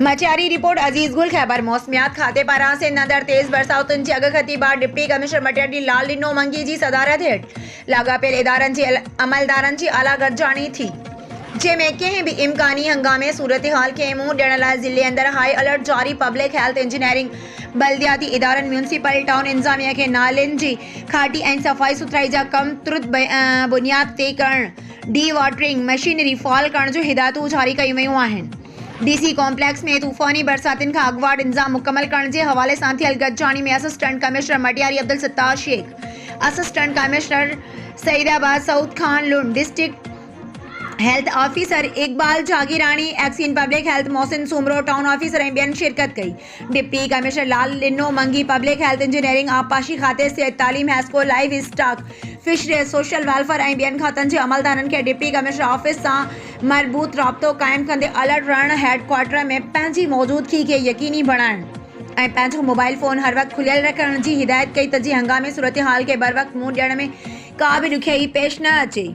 मचियारी report अजीज गुल खैबर मौसमियात खाते पारां सिंधंदड़ तेज़ बरसातुनि जी अॻकथी बाद डिप्टी कमिश्नर मटियारी लाल ॾिनो मंगी जी सदारत हेठि लाॻापियल इदारनि जे अमलदारनि जी आला गॾिजाणी थी, जंहिंमें कंहिं बि इम्कानी हंगामे सूरत हाल खे मुंहुं ॾियण लाइ ज़िले अंदरि हाई अलर्ट जारी। पब्लिक हेल्थ इंजीनियरिंग बल्दियाती इदारनि म्यूनिसिपल टाउन इंतज़ामिया खे नालियुनि जी खाटी ऐं सफ़ाई सुथराई जा कम तुरत बुनियाद ते करण, डी वाटरिंग मशीनरी फ़ाल करण जूं हिदायतूं जारी कयूं वयूं आहिनि। डीसी कॉम्प्लेक्स में तूफ़ानी बरसातिन खां अॻुवाट इंतजाम मुकम्मल करण जे हवाले सां थियल गॾिजाणी में assistant commissioner Matiari Abdul Sattar Shaikh, assistant commissioner Saeedabad Saud Khan Lund, district health officer Iqbal Jagirani, XEN public health Mohsin Soomro, town officer ऐं ॿियनि शिरकत कई। डिप्टी कमिश्नर लाल ॾिनो मंगी पब्लिक हेल्थ इंजीनियरिंग आबपाशी खाते सिहत तालीम HESCO livestock fisheries social welfare ऐं ॿियनि खातनि जे अमलदारनि खे डिप्टी कमिश्नर ऑफिस सां मरबूत राब्तो क़ाइमु कंदे अलर्ट रहण, हेडक्वार्टर में पंहिंजी मौजूदगी खे यकीनी बणाइण ऐं पंहिंजो मोबाइल फ़ोन हर वक़्तु खुलियल रखण जी हिदायत कई त जीअं हंगामे सूरत हाल खे बर वक़्तु मुंहुं ॾियण में का बि ॾुखियाई पेश न अचे।